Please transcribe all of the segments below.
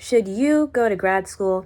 Should you go to grad school?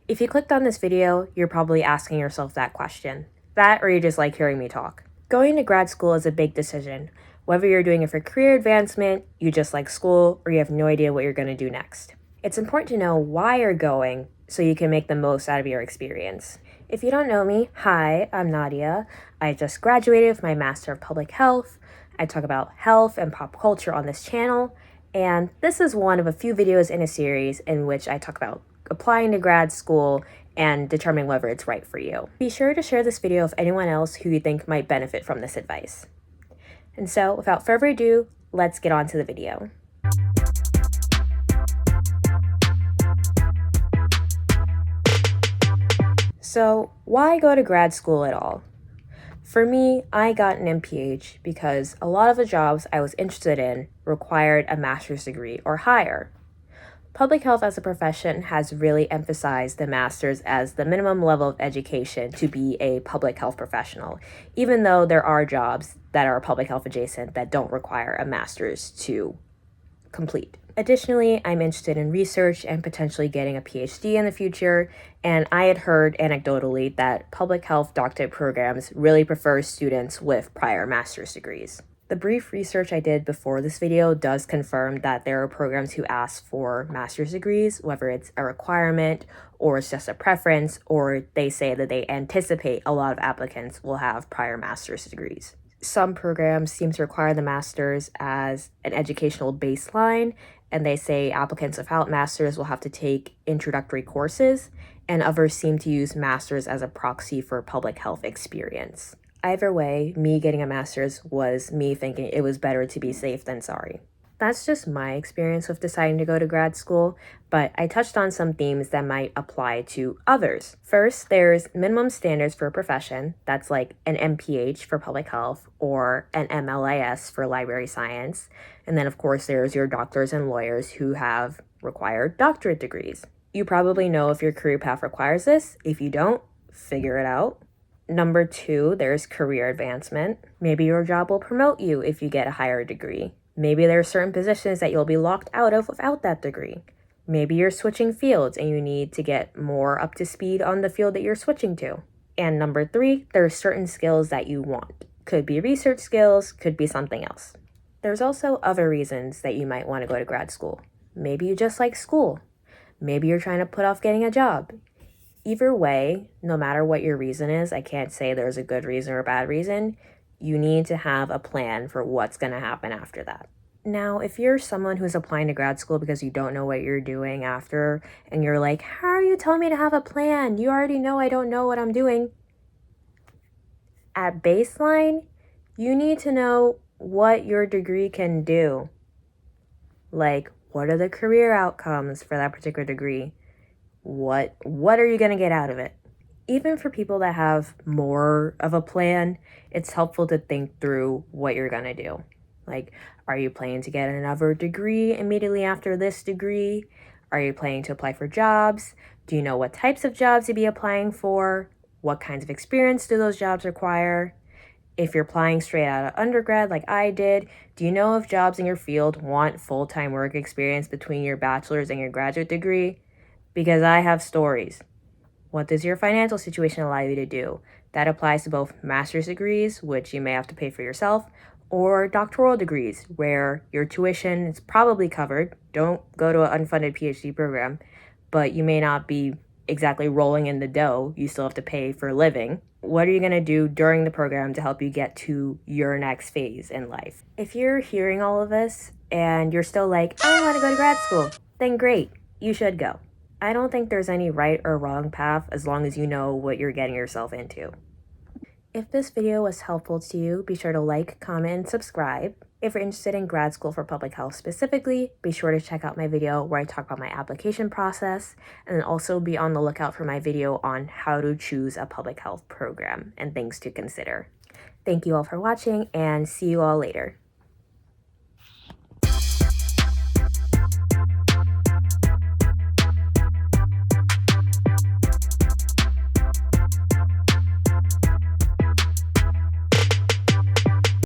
If you clicked on this video, you're probably asking yourself that question. That or you just like hearing me talk. Going to grad school is a big decision. Whether you're doing it for career advancement, you just like school, or you have no idea what you're going to do next. It's important to know why you're going so you can make the most out of your experience. If you don't know me, hi, I'm Nadia. I just graduated with my Master of Public Health. I talk about health and pop culture on this channel, and this is one of a few videos in a series in which I talk about applying to grad school and determining whether it's right for you. Be sure to share this video with anyone else who you think might benefit from this advice. And so, without further ado, let's get on to the video. So, why go to grad school at all? For me, I got an MPH because a lot of the jobs I was interested in required a master's degree or higher. Public health as a profession has really emphasized the master's as the minimum level of education to be a public health professional, even though there are jobs that are public health adjacent that don't require a master's to complete. Additionally, I'm interested in research and potentially getting a PhD in the future, and I had heard anecdotally that public health doctorate programs really prefer students with prior master's degrees. The brief research I did before this video does confirm that there are programs who ask for master's degrees, whether it's a requirement or it's just a preference, or they say that they anticipate a lot of applicants will have prior master's degrees. Some programs seem to require the master's as an educational baseline, and they say applicants without master's will have to take introductory courses, and others seem to use master's as a proxy for public health experience. Either way, me getting a master's was me thinking it was better to be safe than sorry. That's just my experience with deciding to go to grad school, but I touched on some themes that might apply to others. First, there's minimum standards for a profession. That's like an MPH for public health or an MLIS for library science. And then, of course, there's your doctors and lawyers who have required doctorate degrees. You probably know if your career path requires this. If you don't, figure it out. Number 2, there's career advancement. Maybe your job will promote you if you get a higher degree. Maybe there are certain positions that you'll be locked out of without that degree. Maybe you're switching fields and you need to get more up to speed on the field that you're switching to. And number 3, there are certain skills that you want. Could be research skills, could be something else. There's also other reasons that you might want to go to grad school. Maybe you just like school. Maybe you're trying to put off getting a job. Either way, no matter what your reason is, I can't say there's a good reason or a bad reason. You need to have a plan for what's going to happen after that. Now, if you're someone who's applying to grad school because you don't know what you're doing after, and you're like, how are you telling me to have a plan? You already know I don't know what I'm doing. At baseline, you need to know what your degree can do. Like, what are the career outcomes for that particular degree? What are you going to get out of it? Even for people that have more of a plan, it's helpful to think through what you're going to do. Like, are you planning to get another degree immediately after this degree? Are you planning to apply for jobs? Do you know what types of jobs to be applying for? What kinds of experience do those jobs require? If you're applying straight out of undergrad like I did, do you know if jobs in your field want full-time work experience between your bachelor's and your graduate degree? Because I have stories. What does your financial situation allow you to do? That applies to both master's degrees, which you may have to pay for yourself, or doctoral degrees, where your tuition is probably covered. Don't go to an unfunded PhD program, but you may not be exactly rolling in the dough. You still have to pay for living. What are you going to do during the program to help you get to your next phase in life? If you're hearing all of this and you're still like, I want to go to grad school, then great, you should go. I don't think there's any right or wrong path as long as you know what you're getting yourself into. If this video was helpful to you, be sure to like, comment, and subscribe. If you're interested in grad school for public health specifically, be sure to check out my video where I talk about my application process, and then also be on the lookout for my video on how to choose a public health program and things to consider. Thank you all for watching, and see you all later.